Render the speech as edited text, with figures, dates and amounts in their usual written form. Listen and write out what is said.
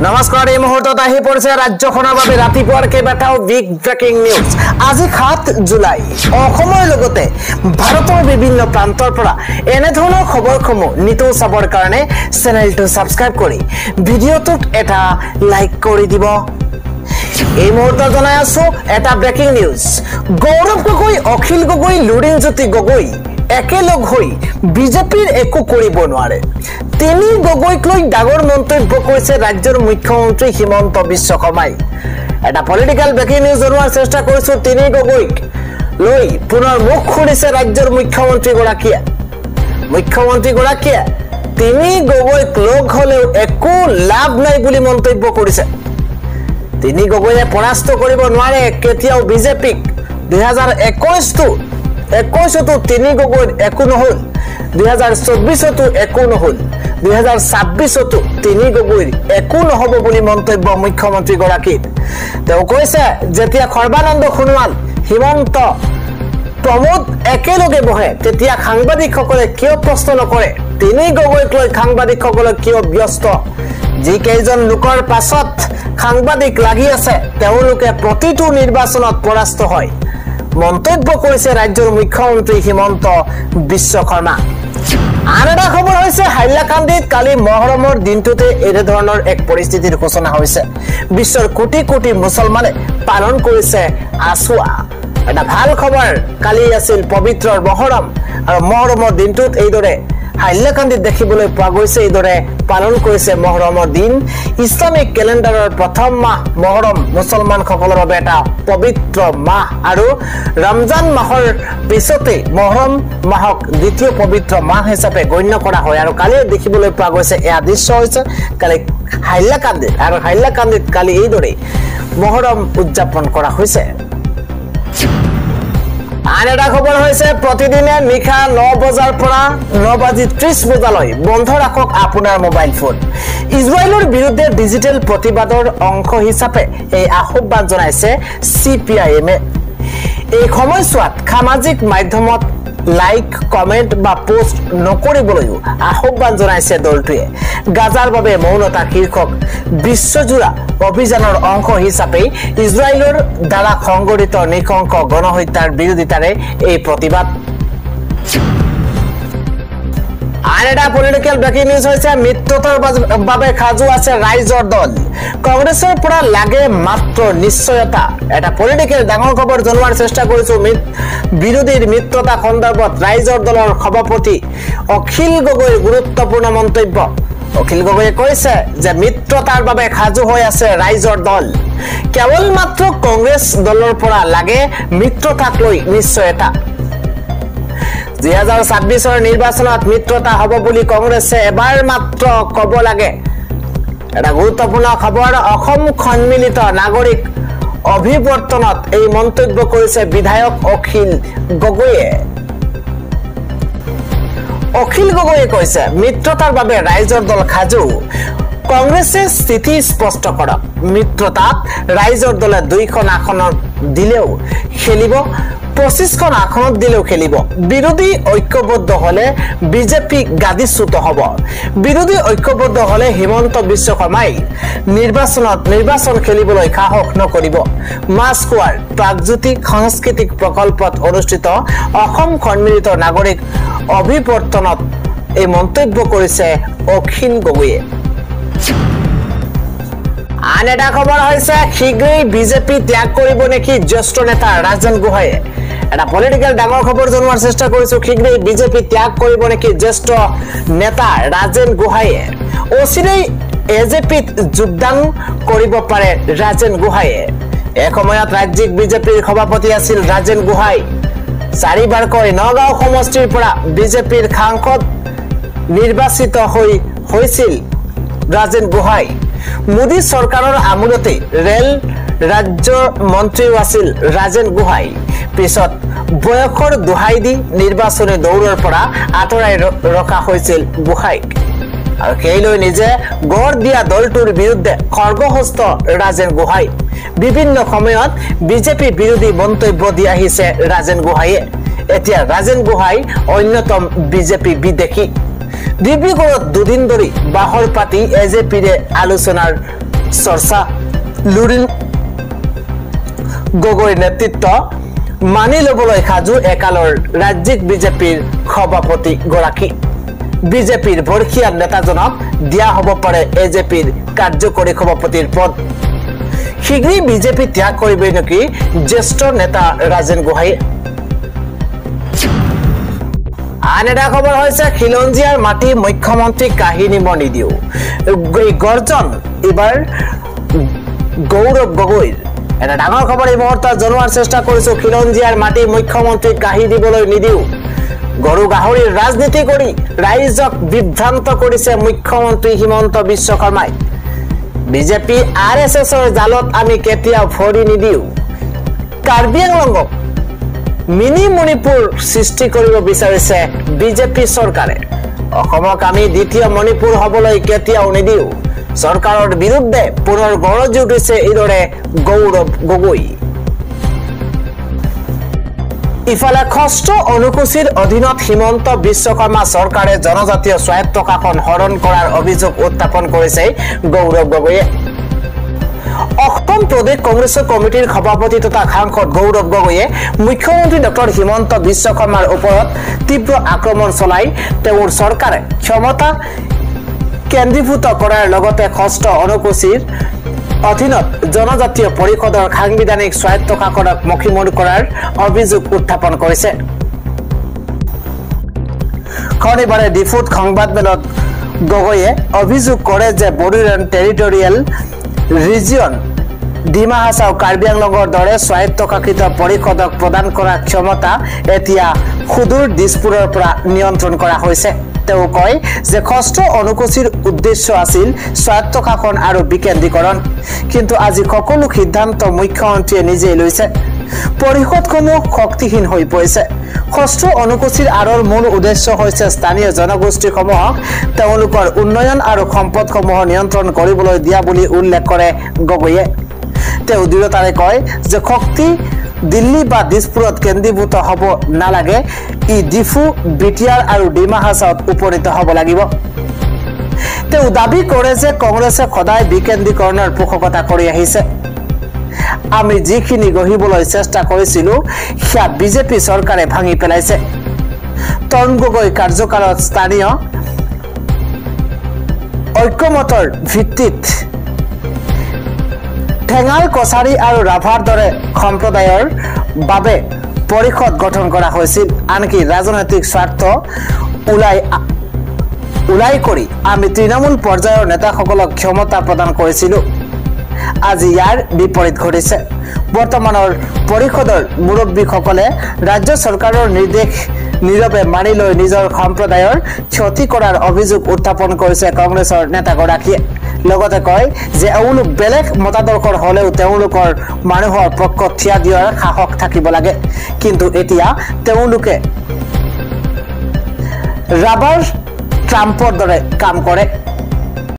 নমস্কাৰ এই মুহূৰ্তত আহি পৰিছে ৰাজ্যখনৰ বাবে ৰাতিপুৱাৰ কেইবাটাও বিগ ব্ৰেকিং নিউজ আজি 7 জুলাই অসমৰ লগতে ভাৰতৰ বিভিন্ন প্ৰান্তৰ পৰা এনে ধৰণৰ খবৰসমূহ নিতৌ চাবৰ কাৰণে চেনেলটো সাবস্ক্ৰাইব কৰি ভিডিঅ'টোত এটা লাইক কৰি দিব এই মুহূৰ্তত জনাই আছো এটা ব্ৰেকিং নিউজ গৌৰৱ গগৈ অখিল গগৈ লুৰিণজ্যোতি গগৈ একেলগ হৈ বিজেপিৰ একো কৰিব নোৱাৰে তিনি গগৈক লৈ ডাঙৰ মন্তব্য কৰিছে ৰাজ্যৰ মুখ্যমন্ত্ৰী হিমন্ত বিশ্ব শৰ্মাই এটা পলিটিক্যাল ব্ৰেকিং নিউজ জনোৱাৰ চেষ্টা কৰিছো তিনি গগৈক লৈ পুনৰ মুখ খুলিছে ৰাজ্যৰ মুখ্যমন্ত্ৰী গৰাকীয়ে তিনি গগৈক লগ হলেও একো লাভ নাই বুলি মন্তব্য কৰিছে তিনি গগৈয়ে পৰাস্ত কৰিব নোৱাৰে কেতিয়াও বিজেপিক 2021 তিনি গগৈৰ একো নহল 2024 একো নহল 2026 তিনি গগৈৰ একো নহব বুলি মন্তব্য মুখ্যমন্ত্ৰী গৰাকীৰ তেওঁ কৈছে যেতিয়া সৰ্বানন্দ সোণোৱাল হিমন্ত প্ৰমোদ একেলগে বহে তেতিয়া সাংবাদিকসকলে কিয় প্ৰশ্ন নকৰে তিনি গগৈক লৈ সাংবাদিকসকলে কিয় ব্যস্ত যি কেইজন লোকৰ পাছত সাংবাদিক লাগি আছে তেওঁলোকে প্ৰতিটো নিৰ্বাচনত পৰাস্ত হয় মন্তব্য কৰিছে ৰাজ্যৰ মুখ্যমন্ত্ৰী হিমন্ত বিশ্ব শৰ্মা আন এটা খবৰ হৈছে হাইলাকান্দিত কালি মহৰমৰ দিনটোতে এনে ধৰণৰ এক পৰিস্থিতিৰ সূচনা হৈছে বিশ্বৰ কোটি কোটি মুছলমানে পালন কৰিছে আশুৰা এটা ভাল খবৰ কালি আছিল পবিত্ৰৰ মহৰম আৰু মহৰমৰ দিনটোত এইদৰে হাইলাকান্দিত দেখিবলৈ পোৱা গৈছে এইদৰে পালন কৰিছে মহৰমৰ দিন ইছলামিক কেলেণ্ডাৰৰ প্ৰথম মাহ মহৰম মুছলমানসকলৰ বাবে এটা পবিত্ৰ মাহ আৰু ৰমজান মাহৰ পিছতে মহৰম মাহক দ্বিতীয় পবিত্ৰ মাহ হিচাপে গণ্য কৰা হয় আৰু কালি দেখিবলৈ পোৱা গৈছে এয়া দৃশ্য হৈছে কালি হাইলাকান্দিত কালি এইদৰে মহৰম উদযাপন কৰা হৈছে আন এটা খবৰ হৈছে প্ৰতিদিনে নিশা 9 বজাৰ পৰা 9:30 বজালৈ বন্ধ ৰাখক আপোনাৰ মোবাইল ফোন ইজৰাইলৰ বিৰুদ্ধে ডিজিটেল প্ৰতিবাদৰ অংশ হিচাপে এই আহ্বান জনাইছে সিপিআইএমে এই সময়ছোৱাত সামাজিক মাধ্যমত লাইক কমেন্ট বা পোষ্ট নকৰিবলৈ আহ্বান জনাইছে দলটোৱে গাজাৰ বাবে মৌনতা শীৰ্ষক বিশ্বজোৰা অভিযানৰ অংশ হিচাপে ইজৰাইলৰ দ্বাৰা সংঘটিত নিশংস গণহত্যাৰ বিৰোধিতাৰে এই প্ৰতিবাদ আন এটা পলিটিক্যাল ব্ৰেকিং নিউজ হৈছে মিত্ৰতাৰ বাবে সাজু আছে ৰাইজৰ দল কংগ্ৰেছৰ পৰা লাগে মাত্ৰ নিশ্চয়তা এটা পলিটিক্যাল ডাঙৰ খবৰ জনোৱাৰ চেষ্টা কৰিছো বিৰোধীৰ মিত্ৰতা সন্দৰ্ভত ৰাইজৰ দলৰ সভাপতি অখিল গগৈৰ গুৰুত্বপূৰ্ণ মন্তব্য অখিল গগৈয়ে কৈছে যে মিত্ৰতাৰ বাবে সাজু হৈ আছে ৰাইজৰ দল কেৱল মাত্ৰ কংগ্ৰেছ দলৰ পৰা লাগে মিত্ৰতাক লৈ নিশ্চয়তা 2026 নিৰ্বাচনত মিত্ৰতা হ'ব বুলি কংগ্ৰেছে এবাৰ মাত্ৰ ক'ব লাগে এটা গুৰুত্বপূৰ্ণ খবৰ অসম সন্মিলিত নাগৰিক অভিৱৰ্তনত এই মন্তব্য কৰিছে বিধায়ক অখিল গগৈয়ে কৈছে মিত্ৰতাৰ বাবে ৰাইজৰ দল সাজু কংগ্ৰেছে স্থিতি স্পষ্ট কৰক মিত্ৰতাত ৰাইজৰ দলে 2খন আসনত দিলেও খেলিব 25খন আসনত দিলেও খেলিব বিৰোধী ঐক্যবদ্ধ হলে বিজেপি গাদিচ্যুত হ'ব বিৰোধী ঐক্যবদ্ধ হলে হিমন্ত বিশ্ব শৰ্মাই নিৰ্বাচন খেলিবলৈ সাহস নকৰিব মাস্কোৱাৰ প্ৰাগজ্যোতিক সাংস্কৃতিক প্ৰকল্পত অনুষ্ঠিত অসম সন্মিলিত নাগৰিক অভিৱৰ্তনত এই মন্তব্য কৰিছে অখিল গগৈয়ে আন এটা খবৰ হৈছে শীঘ্ৰেই বিজেপি ত্যাগ কৰিব নেকি জ্যেষ্ঠ নেতা ৰাজেন গোহাঁইয়ে এটা পলিটিক্যাল ডাঙৰ খবৰ জনোৱাৰ চেষ্টা কৰিছো শীঘ্ৰেই বিজেপি ত্যাগ কৰিব নেকি জ্যেষ্ঠ নেতা ৰাজেন গোহাঁইয়ে অচিৰেই এজেপিত যোগদান কৰিব পাৰে ৰাজেন গোহাঁইয়ে এসময়ত ৰাজ্যিক বিজেপিৰ সভাপতি আছিল ৰাজেন গোহাঁই 4বাৰকৈ নগাঁও সমষ্টিৰ পৰা বিজেপিৰ সাংসদ নিৰ্বাচিত হৈছিল ৰাজেন গোহাঁই মোদী চৰকাৰৰ আমোলতে ৰেল ৰাজ্য মন্ত্ৰীও আছিল ৰাজেন গোহাঁই পিছত বয়সৰ দোহাই দি নিৰ্বাচনী দৌৰৰ পৰা আঁতৰাই ৰখা হৈছিল গোহাঁইক আৰু সেইলৈ নিজে গঢ় দিয়া দলটোৰ বিৰুদ্ধে খৰ্গহস্ত ৰাজেন গোহাঁই বিভিন্ন সময়ত বিজেপি বিৰোধী মন্তব্য দি আহিছে ৰাজেন গোহাঁইয়ে এতিয়া ৰাজেন গোহাঁই অন্যতম বিজেপি বিদেশী ডিব্ৰুগড়ত দুদিন ধৰি বাহৰ পাতি এজেপিৰে আলোচনাৰ চৰ্চা লুৰিন গগৈৰ নেতৃত্ব মানি ল'বলৈ সাজু একালৰ ৰাজ্যিক বিজেপিৰ সভাপতি গৰাকী বিজেপিৰ বৰ্ষীয়া নেতাজনক দিয়া হ'ব পাৰে এজেপিৰ কাৰ্যকৰী সভাপতিৰ পদ শীঘ্ৰেই বিজেপি ত্যাগ কৰিবই নেকি জ্যেষ্ঠ নেতা ৰাজেন গোহাঁইয়ে আন এটা খবৰ হৈছে খিলঞ্জীয়াৰ মাটি মুখ্যমন্ত্ৰী কাহিনী মই নিদিও এই গৰ্জন এবাৰ গৌৰৱ গগৈৰ এটা ডাঙৰ খবৰ এই মুহূৰ্তত জনোৱাৰ চেষ্টা কৰিছো খিলঞ্জীয়াৰ মাটি মুখ্যমন্ত্ৰী কাহি দিবলৈ নিদিও গৰু গাহৰিৰ ৰাজনীতি কৰি ৰাইজক বিভ্ৰান্ত কৰিছে মুখ্যমন্ত্ৰী হিমন্ত বিশ্ব শৰ্মাই বিজেপি আৰএছএছৰ জালত আমি কেতিয়াও ভৰি নিদিও কাৰ্বি আংলঙক মিনি মণিপুৰ সৃষ্টি কৰিব বিচাৰিছে বিজেপি চৰকাৰে অসমক আমি দ্বিতীয় মণিপুৰ হ'বলৈ কেতিয়াও নিদিও চৰকাৰৰ বিৰুদ্ধে পুনৰ গৰজি উঠিছে এইদৰে গৌৰৱ গগৈ ইফালে ষষ্ঠ অনুসূচীৰ অধীনত হিমন্ত বিশ্ব শৰ্মা চৰকাৰে জনজাতীয় স্বায়ত্ত শাসন হৰণ কৰাৰ অভিযোগ উত্থাপন কৰিছে গৌৰৱ গগৈয়ে অসম প্ৰদেশ কংগ্ৰেছ কমিটিৰ সভাপতি তথা সাংসদ গৌৰৱ গগৈয়ে মুখ্যমন্ত্ৰী ডক্টৰ হিমন্ত বিশ্ব শৰ্মাৰ ওপৰত তীব্ৰ আক্ৰমণ চলাই তেওঁৰ চৰকাৰে ক্ষমতা কেন্দ্ৰীভূত কৰাৰ লগতে ষষ্ঠ অনুসূচীৰ অধীনত জনজাতীয় পৰিষদৰ সাংবিধানিক স্বায়ত্ত শাসনক মষিমূৰ কৰাৰ অভিযোগ উত্থাপন কৰিছে শনিবাৰে ডিফুত সংবাদমেলত গগৈয়ে অভিযোগ কৰে যে বড়োলেণ্ড টেৰিটৰিয়েল ৰিজিয়ন ডিমা হাছাও কাৰ্বি আংলঙৰ দৰে স্বায়ত্তশাসিত পৰিষদক প্ৰদান কৰা ক্ষমতা এতিয়া সুদূৰ দিছপুৰৰ পৰা নিয়ন্ত্ৰণ কৰা হৈছে তেওঁ কয় যে ষষ্ঠ অনুসূচীৰ উদ্দেশ্য আছিল স্বায়ত্ত শাসন আৰু বিকেন্দ্ৰীকৰণ কিন্তু আজি সকলো সিদ্ধান্ত মুখ্যমন্ত্ৰীয়ে নিজেই লৈছে পৰিষদসমূহ শক্তিহীন হৈ পৰিছে ষষ্ঠ অনুসূচীৰ আঁৰৰ মূল উদ্দেশ্য হৈছে স্থানীয় জনগোষ্ঠীসমূহক তেওঁলোকৰ উন্নয়ন আৰু সম্পদসমূহ নিয়ন্ত্ৰণ কৰিবলৈ দিয়া বুলি উল্লেখ কৰে গগৈয়ে তেওঁ দৃঢ়তাৰে কয় যে শক্তি দিল্লী বা দিছপুৰত কেন্দ্ৰীভূত হ'ব নালাগে ই ডিফু বিটিআৰ আৰু ডিমা হাছাওত উপনীত হ'ব লাগিব তেওঁ দাবী কৰে যে কংগ্ৰেছে সদায় বিকেন্দ্ৰীকৰণৰ পোষকতা কৰি আহিছে আমি যিখিনি গঢ়িবলৈ চেষ্টা কৰিছিলো সেয়া বিজেপি চৰকাৰে ভাঙি পেলাইছে তৰুণ গগৈ কাৰ্যকালত স্থানীয় ঐক্যমতৰ ভিত্তিত ঠেঙাল কছাৰী আৰু ৰাভাৰ দৰে সম্প্ৰদায়ৰ বাবে পৰিষদ গঠন কৰা হৈছিল আনকি ৰাজনৈতিক স্বাৰ্থ উলাই কৰি আমি তৃণমূল পৰ্যায়ৰ নেতাসকলক ক্ষমতা প্ৰদান কৰিছিলো আজি ইয়াৰ বিপৰীত ঘটিছে বৰ্তমানৰ পৰিষদৰ মুৰব্বীসকলে ৰাজ্য চৰকাৰৰ নিৰ্দেশ নীৰৱে মানি লৈ নিজৰ সম্প্ৰদায়ৰ ক্ষতি কৰাৰ অভিযোগ উত্থাপন কৰিছে কংগ্ৰেছৰ নেতাগৰাকীয়ে লগতে কয় যে এওঁলোক বেলেগ মতাদৰ্শৰ হলেও তেওঁলোকৰ মানুহৰ পক্ষত থিয় দিয়াৰ সাহস থাকিব লাগে কিন্তু এতিয়া তেওঁলোকে ৰাবাৰ ট্ৰাম্পৰ দৰে কাম কৰে